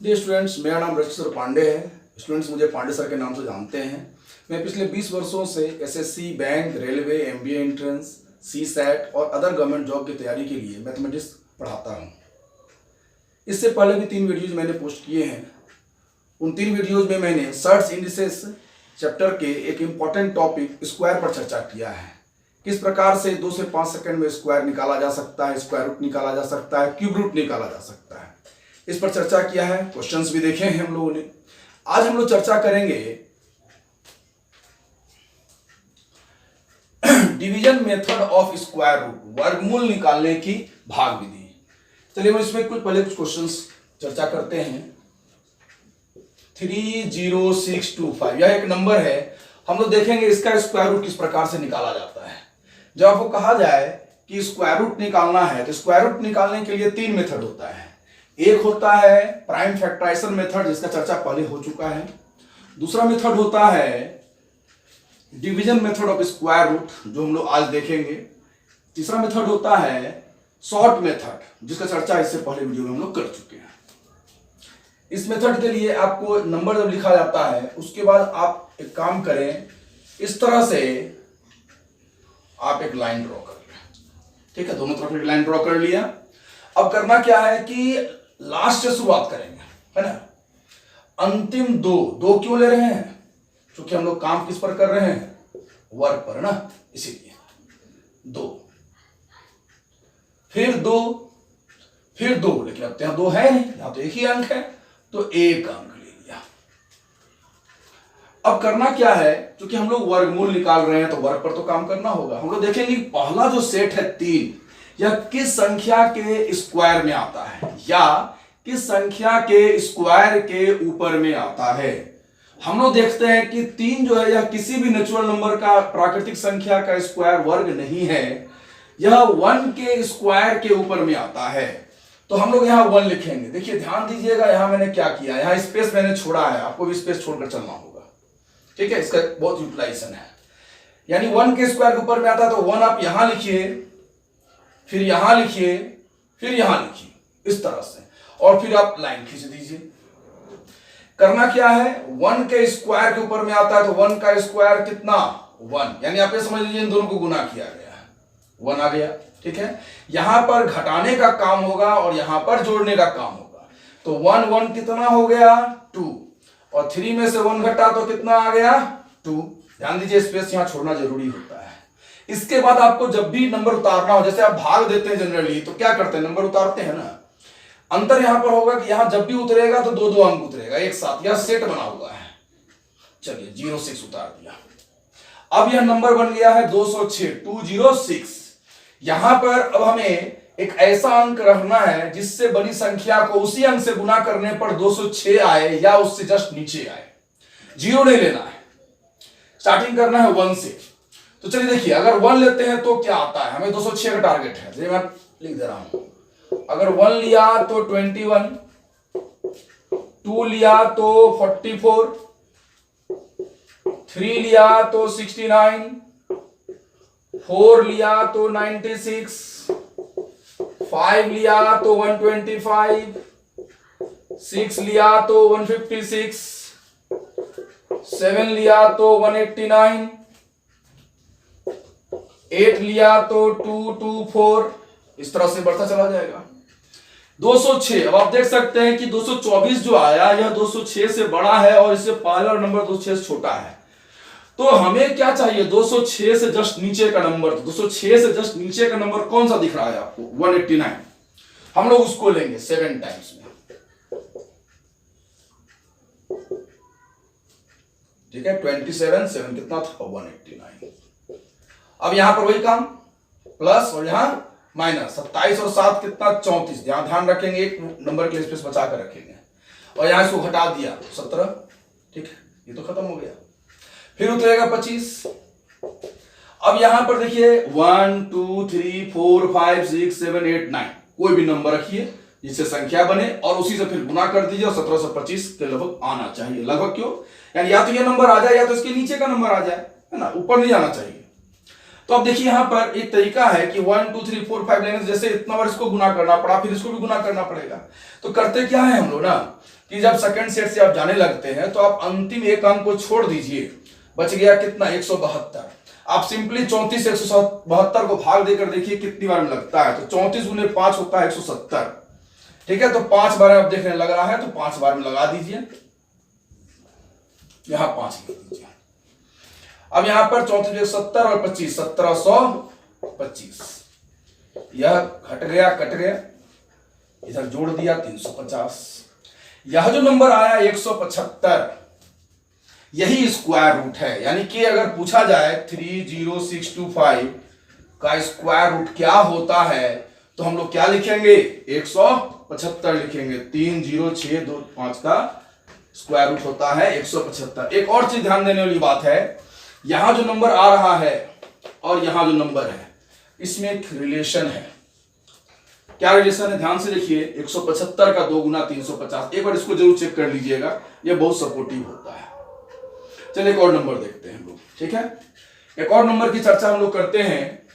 Dear students, मेरा नाम रचित पांडे है। स्टूडेंट्स मुझे पांडे सर के नाम से जानते हैं। मैं पिछले 20 वर्षों से SSC, bank, railway, MBA entrance, CSAT और अदर गवर्नमेंट जॉब की तैयारी के लिए मैथमेटिक्स पढ़ाता हूँ। इससे पहले भी 3 वीडियोज मैंने पोस्ट किए हैं। उन 3 वीडियोज में मैंने सर्च इंडिसेस चैप्टर के एक इम्पॉर्टेंट टॉपिक स्क्वायर पर चर्चा किया है। किस प्रकार से 2 से 5 सेकंड में स्क्वायर निकाला जा सकता है, स्क्वायर रूट निकाला जा सकता है, क्यूब रूट निकाला जा सकता है, इस पर चर्चा किया है। क्वेश्चंस भी देखे हैं हम लोगों ने। आज हम लोग चर्चा करेंगे division method of square root, वर्गमूल निकालने की भाग विधि। चलिए हम इसमें पहले कुछ क्वेश्चंस चर्चा करते हैं। 30625 यह एक नंबर है। हम लोग देखेंगे इसका स्क्वायर रूट किस प्रकार से निकाला जाता है। जब आपको कहा जाए कि स्क्वायर रूट निकालना है तो स्क्वायर रूट निकालने के लिए 3 मेथड होता है। एक होता है प्राइम फैक्टराइजेशन मेथड, जिसका चर्चा पहले हो चुका है। दूसरा मेथड होता है division method of square root, जो हम लोग आज देखेंगे। तीसरा मेथड होता है शॉर्ट मेथड, जिसका चर्चा इससे पहले वीडियो में हम लोग कर चुके हैं। इस मेथड के लिए आपको नंबर जब लिखा जाता है उसके बाद आप एक काम करें, इस तरह से आप एक लाइन ड्रॉ कर लें। ठीक है, दोनों तरफ एक लाइन ड्रॉ कर लिया। अब करना क्या है कि लास्ट से शुरुआत करेंगे, है ना। अंतिम दो क्यों ले रहे हैं? क्योंकि हम लोग काम किस पर कर रहे हैं? वर्ग पर ना, इसीलिए 2, फिर 2, फिर 2। लेकिन अब यहां 2 है नहीं, यहां तो एक ही अंक है, तो एक अंक ले लिया। अब करना क्या है, क्योंकि हम लोग वर्गमूल निकाल रहे हैं तो वर्ग पर तो काम करना होगा। हम लोग देखेंगे पहला जो सेट है 3, यह किस संख्या के स्क्वायर में आता है या किस संख्या के स्क्वायर के ऊपर में आता है। हम लोग देखते हैं कि 3 जो है यह किसी भी नेचुरल नंबर का, प्राकृतिक संख्या का स्क्वायर वर्ग नहीं है, यह 1 के स्क्वायर के ऊपर में आता है। तो हम लोग यहां 1 लिखेंगे। देखिए ध्यान दीजिएगा, यहां मैंने क्या किया, यहां स्पेस मैंने छोड़ा है, आपको भी स्पेस छोड़कर चलना होगा। ठीक है, इसका बहुत यूटिलाइजेशन है। यानी 1 के स्क्वायर के ऊपर में आता है तो 1 आप यहां लिखिए, फिर यहां लिखिए, फिर यहां लिखिए, इस तरह से, और फिर आप लाइन खींच दीजिए। करना क्या है, 1 के स्क्वायर के ऊपर में आता है तो 1 का स्क्वायर कितना? 1। यानी आप ये समझ लीजिए इन दोनों को गुना किया गया है, 1 आ गया। ठीक है, यहां पर घटाने का काम होगा और यहां पर जोड़ने का काम होगा। तो 1 कितना हो गया? 2, और 3 में से 1 घटा तो कितना आ गया? 2। ध्यान दीजिए स्पेस यहां छोड़ना जरूरी होता है। इसके बाद आपको जब भी नंबर उतारना हो, जैसे आप भाग देते हैं जनरली, तो क्या करते हैं, नंबर उतारते हैं ना। अंतर यहां पर होगा कि यहां जब भी उतरेगा तो 2 अंक उतरेगा एक साथ, यह सेट बना हुआ है। चलिए 06 उतार दिया। अब यह नंबर बन गया है 206, 206। यहां पर अब हमें एक ऐसा अंक रखना है जिससे बड़ी संख्या को उसी अंक से गुना करने पर 206 आए या उससे जस्ट नीचे आए। 0 नहीं लेना है, स्टार्टिंग करना है 1 से। तो चलिए देखिए, अगर 1 लेते हैं तो क्या आता है, हमें 206 का टारगेट है। मैं लिख दे रहा हूं, अगर 1 लिया तो 21, 2 लिया तो 44, 3 लिया तो 69, 4 लिया तो 96, 5 लिया तो 125, 6 लिया तो 156, 7 लिया तो 189, 8 लिया तो 224, इस तरह से बढ़ता चला जाएगा। 206। अब आप देख सकते हैं कि 224 जो आया यह 206 से बड़ा है और इससे पहला नंबर 206 से छोटा है। तो हमें क्या चाहिए, 206 से जस्ट नीचे का नंबर। 206 से जस्ट नीचे का नंबर कौन सा दिख रहा है आपको? 189। हम लोग उसको लेंगे 7 टाइम्स में। ठीक है, 27, 7 कितना था? 189। अब यहां पर वही काम, प्लस और यहां माइनस। 27 और 7 कितना? 34। ध्यान रखेंगे, एक नंबर के स्पेस बचा कर रखेंगे। और यहां इसको घटा दिया 17। ठीक है, ये तो खत्म हो गया। फिर उतरेगा 25। अब यहां पर देखिए 1 2 3 4 5 6 7 8 9, कोई भी नंबर रखिए जिससे संख्या बने और उसी से फिर गुना कर दीजिए और 1725 के लगभग आना चाहिए। लगभग क्यों? यानी या तो ये नंबर आ जाए या तो इसके नीचे का नंबर आ जाए, है ना, ऊपर नहीं आना चाहिए। तो अब देखिए यहां पर एक तरीका है कि 1 2 3 4 5 लेंगे, जैसे इतना बार इसको गुना करना पड़ा, फिर इसको भी गुना करना पड़ेगा। तो करते क्या है हम लोग ना कि जब सेकंड सेट से आप जाने लगते हैं तो आप अंतिम एक अंक को छोड़ दीजिए, बच गया कितना 172। आप सिंपली 34 से 172 को भाग देकर देखिए कितनी बार में लगता है, तो 34 गुने 5 होता है 170। ठीक है, तो 5 बार आप देखने लग रहा है तो 5 बार में लगा दीजिए, यहां 5 लिख दीजिए। अब यहां पर 34 170 और 25 1725, यह घट गया कट गया, इधर जोड़ दिया 350। यह जो नंबर आया 175 यही स्क्वायर रूट है, यानी कि अगर पूछा जाए 30625 का स्क्वायर रूट क्या होता है तो हम लोग क्या लिखेंगे 175 लिखेंगे। 30625 का स्क्वायर रूट होता है 175। एक और चीज ध्यान देने वाली बात है, यहां जो नंबर आ रहा है और यहां जो नंबर है इसमें एक रिलेशन है। क्या रिलेशन है ध्यान से देखिए, 175 का 2 गुना 350। एक बार इसको जरूर चेक कर लीजिएगा, ये बहुत सपोर्टिव होता है। चलिए एक और नंबर देखते हैं हम लोग, ठीक है। एक और नंबर की चर्चा हम लोग करते हैं,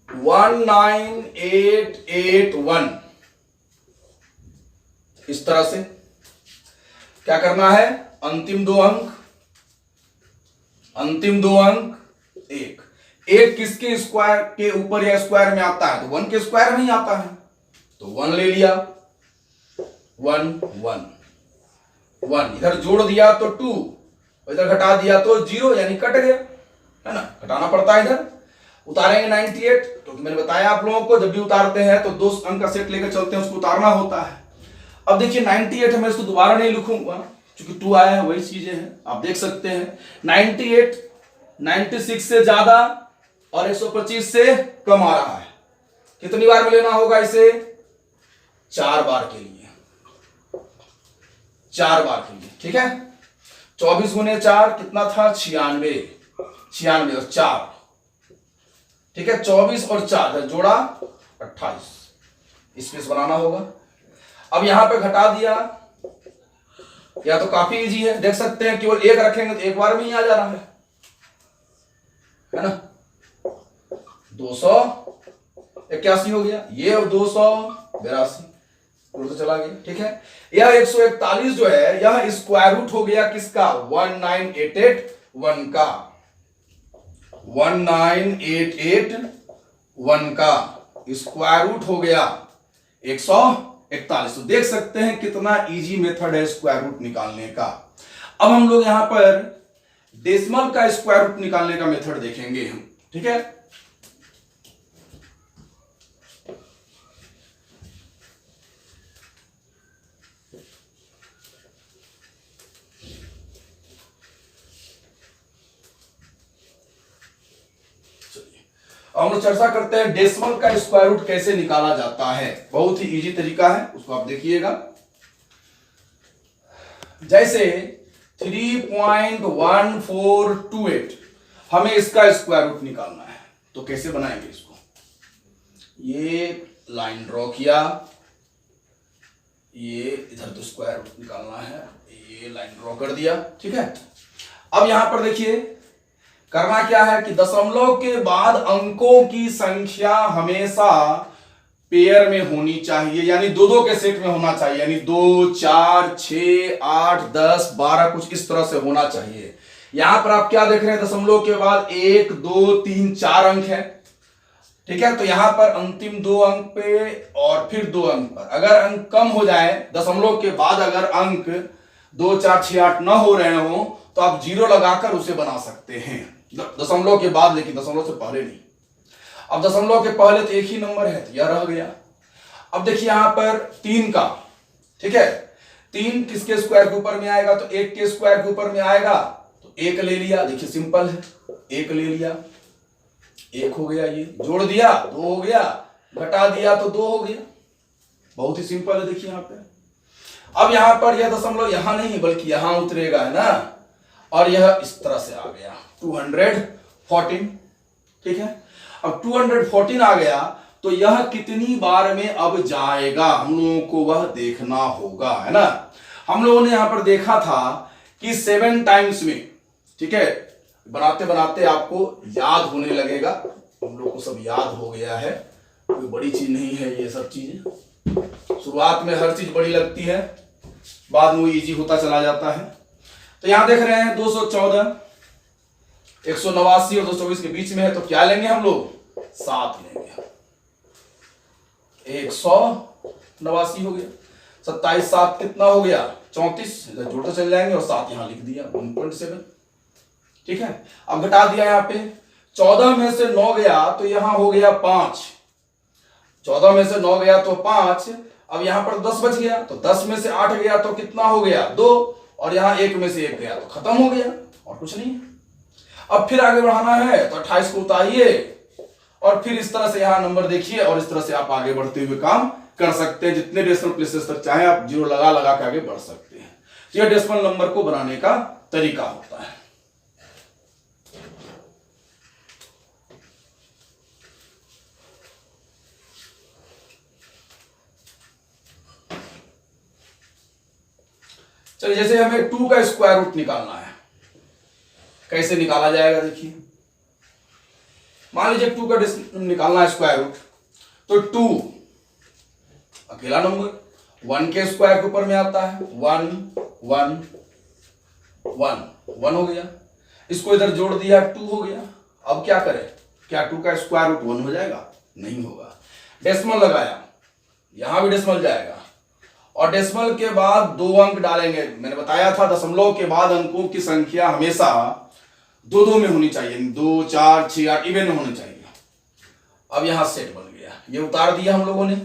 19881। इस तरह से क्या करना है, अंतिम दो अंक एक किसके स्क्वायर के ऊपर या स्क्वायर में आता है, तो 1 के स्क्वायर में ही आता है, तो 1 ले लिया, 1 1 इधर जोड़ दिया तो 2, इधर घटा दिया तो 0, यानी कट गया, है ना, घटाना पड़ता है। इधर उतारेंगे 98, तो मैंने बताया आप लोगों को जब भी उतारते हैं तो 2 अंक का सेट लेकर चलते हैं, उसको उतारना होता है। अब देखिए 98 है, मैं इसको दोबारा नहीं लिखूंगा क्योंकि 2 आया है, वही चीजें हैं आप देख सकते हैं। 98 96 से ज्यादा और 125 से कम आ रहा है, कितनी बार में लेना होगा इसे, 4 बार के लिए, 4 बार के लिए, ठीक है। 24 गुने 4 कितना था 96 और 4, ठीक है, 24 और 4 जोड़ा 28, स्पेस बनाना होगा। अब यहां पे घटा दिया, या तो काफी इजी है, देख सकते हैं केवल 1 रखेंगे तो एक बार में ही आ जा रहा है ना। 281 हो गया, ये 282 तो चला गया, ठीक है। यह 141 जो है यह स्क्वायर रूट हो गया किसका, 19881 का, 19881 का स्क्वायर रूट हो गया 141। तो देख सकते हैं कितना इजी मेथड है स्क्वायर रूट निकालने का। अब हम लोग यहां पर डेसिमल का स्क्वायर रूट निकालने का मेथड देखेंगे हम, ठीक है। हम लोग चर्चा करते हैं डेसिमल का स्क्वायर रूट कैसे निकाला जाता है। बहुत ही इजी तरीका है, उसको आप देखिएगा। जैसे 3.1428 हमें इसका स्क्वायर रूट निकालना है, तो कैसे बनाएंगे इसको, ये लाइन ड्रॉ किया, ये इधर तो स्क्वायर रूट निकालना है, ये लाइन ड्रॉ कर दिया, ठीक है। अब यहां पर देखिए करना क्या है कि दशमलव के बाद अंकों की संख्या हमेशा पेयर में होनी चाहिए, यानी 2-2 के सेट में होना चाहिए, यानी 2 4 6 8 10 12 कुछ इस तरह से होना चाहिए। यहां पर आप क्या देख रहे हैं, दशमलव के बाद 1 2 3 4 अंक है, ठीक है। तो यहां पर अंतिम 2 अंक पे और फिर 2 अंक पर अगर अंक कम हो जाए, दशमलव के बाद अगर अंक 2 4 6 8 न हो रहे हो तो आप 0 लगाकर उसे बना सकते हैं, दशमलव के बाद, लेकिन दशमलव से पहले नहीं। अब दशमलव के पहले तो एक ही नंबर है तो यह रह गया। अब देखिए यहां पर 3 का, ठीक है, 3 किसके स्क्वायर के ऊपर में आएगा, तो 1 के स्क्वायर के ऊपर में आएगा, तो 1 ले लिया, देखिए सिंपल है, 1 ले लिया, 1 हो गया, ये जोड़ दिया 2 हो गया, घटा दिया तो 2 हो गया, बहुत ही सिंपल है। देखिए यहां पे अब यहां पर यह दशमलव यहां नहीं बल्कि यहां उतरेगा, है ना, और यह इस तरह से आ गया 214, ठीक है। अब 214 आ गया तो यह कितनी बार में अब जाएगा हम लोगों को वह देखना होगा, है ना। हम लोगों ने यहां पर देखा था कि 7 टाइम्स में, ठीक है, बनाते बनाते आपको याद होने लगेगा। हम लोग को सब याद हो गया है, कोई बड़ी चीज नहीं है ये सब चीजें। शुरुआत में हर चीज बड़ी लगती है, बाद में वो इजी होता चला जाता है। तो यहां देख रहे हैं 214, 189 और 224 के बीच में है, तो क्या लेंगे हम लोग? 7 लेंगे। 189 हो गया, 27 7 कितना हो गया? 34। इधर जोड़ते चले जाएंगे और 7 यहां लिख दिया 1.7। ठीक है, अब घटा दिया यहाँ पे, 14 में से 9 गया तो यहां हो गया 5। 14 में से 9 गया तो 5। अब यहां पर 10 बच गया, तो 10 में से 8 गया तो कितना हो गया? 2। और यहां 1 में से 1 गया तो खत्म हो गया, और कुछ नहीं। अब फिर आगे बढ़ाना है तो 28 को उतारिए और फिर इस तरह से यहां नंबर देखिए, और इस तरह से आप आगे बढ़ते हुए काम कर सकते हैं। जितने डेसिमल प्लेसेस तक चाहे आप जीरो लगा लगा के आगे बढ़ सकते हैं। यह डेसिमल नंबर को बनाने का तरीका होता है। चलिए, जैसे हमें 2 का स्क्वायर रूट निकालना है, कैसे निकाला जाएगा देखिए। मान लीजिए 2 का निकालना है स्क्वायर रूट, तो 2 अकेला नंबर 1 के स्क्वायर के ऊपर में आता है। 1 1 1 1 हो गया, इसको इधर जोड़ दिया 2 हो गया। अब क्या करें? क्या 2 का स्क्वायर रूट 1 हो जाएगा? नहीं होगा। डेसिमल लगाया, यहां भी डेसिमल जाएगा, और डेसिमल के बाद 2 अंक डालेंगे। मैंने बताया था दशमलव के बाद अंकों की संख्या हमेशा 2 में होनी चाहिए, 2 4 6 8 इवन में होनी चाहिए। अब यहां सेट बन गया, ये उतार दिया हम लोगों ने।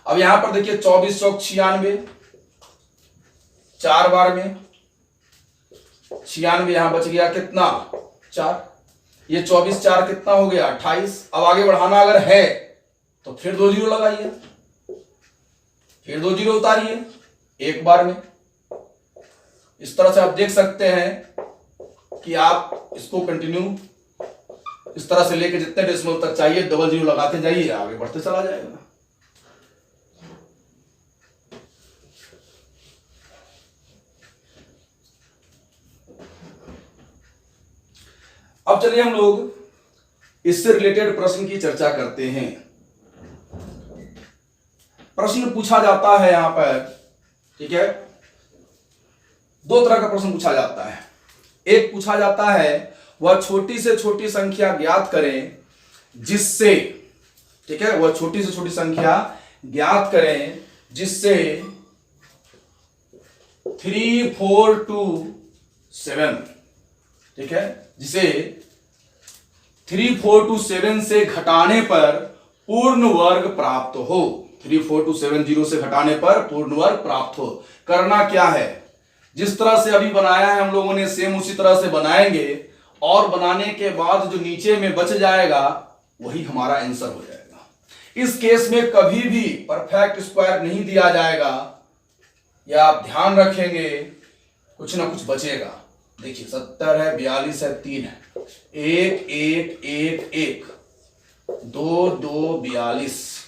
अब यहां पर देखिए 24 चौक 96, 4 बार में 96, यहां बच गया कितना? 4। ये 24 4 कितना हो गया? 28। अब आगे बढ़ाना अगर है तो फिर 2 जीरो लगाइए, फिर 2 जीरो उतारिए एक बार में। इस तरह से आप देख सकते हैं कि आप इसको कंटिन्यू इस तरह से लेके जितने डेसिमल तक चाहिए डबल जीरो लगाते जाइए, आगे बढ़ते चला जाएगा। अब चलिए हम लोग इससे रिलेटेड प्रश्न की चर्चा करते हैं। प्रश्न पूछा जाता है यहां पर, ठीक है, 2 तरह का प्रश्न पूछा जाता है। एक पूछा जाता है वह छोटी से छोटी संख्या ज्ञात करें जिससे, ठीक है, वह छोटी से छोटी संख्या ज्ञात करें जिससे 3 4 2 7, ठीक है, जिसे 3 4 2 7 से घटाने पर पूर्ण वर्ग प्राप्त हो। 3 4 2 7 0 से घटाने पर पूर्ण वर्ग प्राप्त हो। करना क्या है? जिस तरह से अभी बनाया है हम लोगों ने सेम उसी तरह से बनाएंगे, और बनाने के बाद जो नीचे में बच जाएगा वही हमारा आंसर हो जाएगा। इस केस में कभी भी परफेक्ट स्क्वायर नहीं दिया जाएगा, या आप ध्यान रखेंगे कुछ ना कुछ बचेगा। देखिए 70 है, 42 है, 3 है, 1 1 1 1 2 2 42,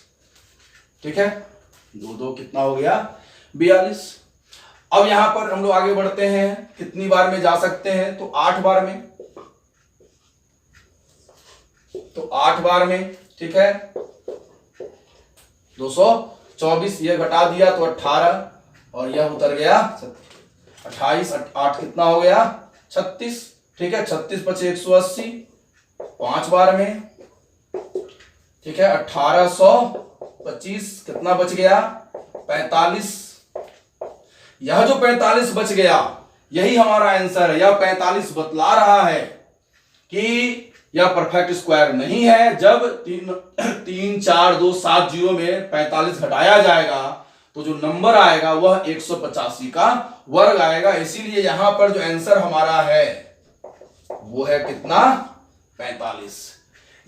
ठीक है, 2 2 कितना हो गया? 42। अब यहां पर हम लोग आगे बढ़ते हैं, कितनी बार में जा सकते हैं? तो 8 बार में, तो 8 बार में, ठीक है, 224, ये घटा दिया तो 18, और यह उतर गया 28, 8 कितना हो गया? 36, ठीक है, 36 बचे 180, 5 बार में, ठीक है, 1825 कितना बच गया? 45। यह जो 45 बच गया यही हमारा आंसर है। यह 45 बतला रहा है कि यह परफेक्ट स्क्वायर नहीं है। जब 3 4 2 7 0 में 45 घटाया जाएगा तो जो नंबर आएगा वह 185 का वर्ग आएगा। इसीलिए यहां पर जो आंसर हमारा है वो है कितना? 45।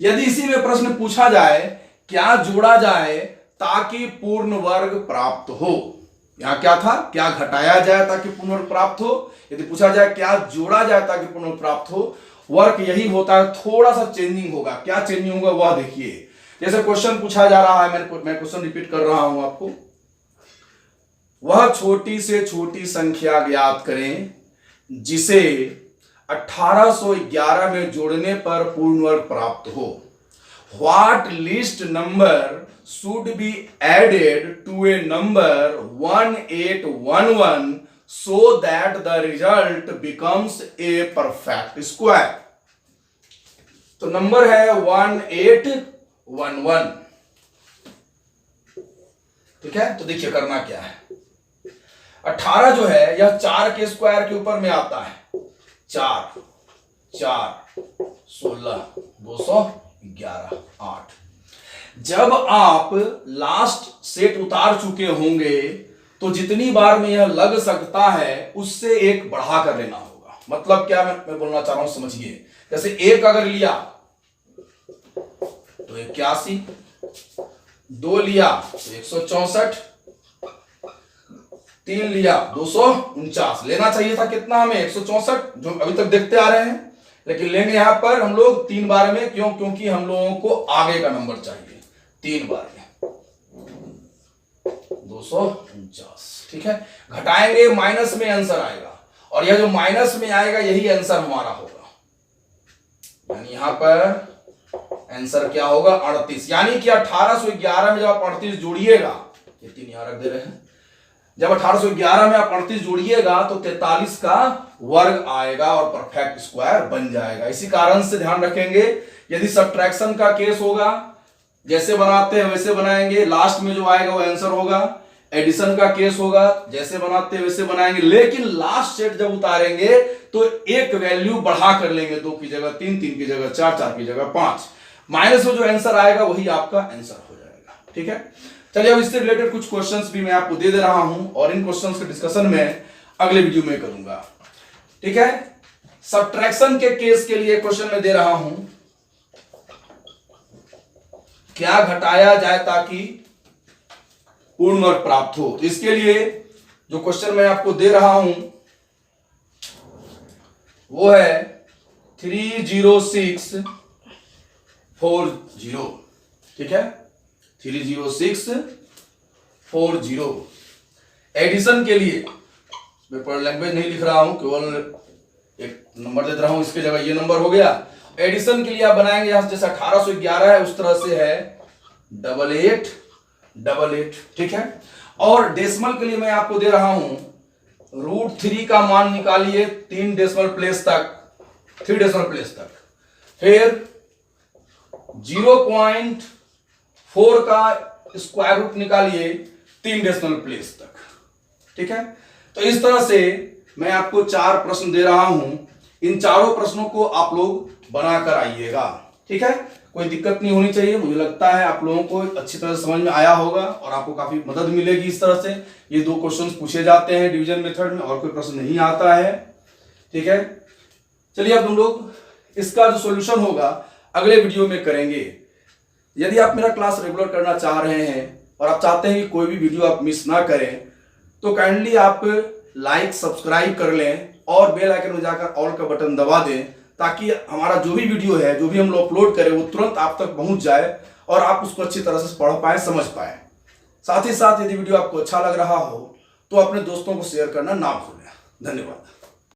यदि इसी में प्रश्न पूछा जाए क्या जोड़ा जाए ताकि पूर्ण वर्ग प्राप्त हो, यहां क्या था? क्या घटाया जाए ताकि पूर्ण वर्ग प्राप्त हो। यदि पूछा जाए क्या जोड़ा जाए ताकि पूर्ण वर्ग प्राप्त हो, वर्क यही होता है, थोड़ा सा चेंजिंग होगा। क्या चेंजिंग होगा वह देखिए। जैसे क्वेश्चन पूछा जा रहा है, मैं क्वेश्चन रिपीट कर रहा हूं आपको। वह छोटी से छोटी संख्या ज्ञात करें जिसे 1811 में जोड़ने पर पूर्ण वर्ग प्राप्त हो। What least number should be added to a number 1811 so that the result becomes a perfect square। तो नंबर है 1811। ठीक है, तो देखिए करना क्या है। 18 जो है यह 4 के स्क्वायर के ऊपर में आता है। 4 4 16 211 8। जब आप लास्ट सेट उतार चुके होंगे तो जितनी बार में यह लग सकता है उससे एक बढ़ा कर लेना होगा। मतलब क्या मैं बोलना चाह रहा हूं समझिए। जैसे एक अगर लिया तो 81, 2 लिया तो 164, 3 लिया 249। लेना चाहिए था कितना हमें 164 जो अभी तक देखते आ रहे हैं, लेकिन लेंगे यहां पर हम लोग 3 बार में। क्यों? क्योंकि हम लोगों को आगे का नंबर चाहिए 3 बार में 249। ठीक है, घटाएंगे माइनस में आंसर आएगा और यह जो माइनस में आएगा यही आंसर हमारा होगा। यानी यहां पर आंसर क्या होगा 38। यानी कि 1811 में जब आप 38 जोड़िएगा, ये 3 यहां रख दे रहे हैं, जब 1811 में आप 38 जोड़िएगा तो 43 का वर्ग आएगा और परफेक्ट स्क्वायर बन जाएगा। इसी कारण से ध्यान रखेंगे, यदि सब्ट्रैक्शन का केस होगा जैसे बनाते हैं वैसे बनाएंगे, लास्ट में जो आएगा वो आंसर होगा। एडिशन का केस होगा जैसे बनाते हैं वैसे बनाएंगे, लेकिन लास्ट सेट जब उतारेंगे तो एक वैल्यू बढ़ा कर लेंगे। 2 की जगह 3, 3 की जगह 4, 4 की जगह 5। माइनस में जो आंसर आएगा वही आपका आंसर हो जाएगा। ठीक है, चलिए अब इससे रिलेटेड कुछ क्वेश्चंस भी मैं आपको दे रहा हूं और इन क्वेश्चंस के डिस्कशन में अगले वीडियो में करूंगा। ठीक है, सब्ट्रैक्शन के केस के लिए क्वेश्चन में दे रहा हूं, क्या घटाया जाए ताकि पूर्ण वर्ग प्राप्त हो। तो इसके लिए जो क्वेश्चन मैं आपको दे रहा हूं वो है 30640। ठीक है, 30640। एडिशन के लिए मैं पर लैंग्वेज नहीं लिख रहा हूं, केवल एक नंबर दे रहा हूं, इसके जगह ये नंबर हो गया। एडिशन के लिए आप बनाएंगे यहां जैसे 1811 है उस तरह से है 8888। ठीक है, और डेसिमल के लिए मैं आपको दे रहा हूं √3 का मान निकालिए 3 डेसिमल प्लेस तक, 3 डेसिमल प्लेस तक। फिर 0.4 का स्क्वायर रूट निकालिए 3 डेसिमल प्लेस तक। ठीक है, तो इस तरह से मैं आपको 4 प्रश्न दे रहा हूं। इन चारों प्रश्नों को आप लोग बनाकर आइएगा। ठीक है, कोई दिक्कत नहीं होनी चाहिए। मुझे लगता है आप लोगों को अच्छी तरह समझ में आया होगा और आपको काफी मदद मिलेगी इस तरह से। ये 2 क्वेश्चंस पूछे जाते हैं डिवीजन मेथड में और कोई प्रश्न नहीं आता है। ठीक है, चलिए अब हम लोग इसका जो सॉल्यूशन होगा अगले वीडियो में करेंगे। यदि आप मेरा क्लास रेगुलर करना चाह रहे हैं और आप चाहते हैं कि कोई भी वीडियो आप मिस ना करें तो काइंडली आप लाइक सब्सक्राइब कर लें और बेल आइकन में जाकर ऑल का बटन दबा दें, ताकि हमारा जो भी वीडियो है जो भी हम लोग अपलोड करें वो तुरंत आप तक पहुंच जाए और आप उसको अच्छी तरह से पढ़ पाए, समझ पाए। साथ ही साथ यदि वीडियो आपको अच्छा लग रहा हो तो अपने दोस्तों को शेयर करना ना भूलें। धन्यवाद।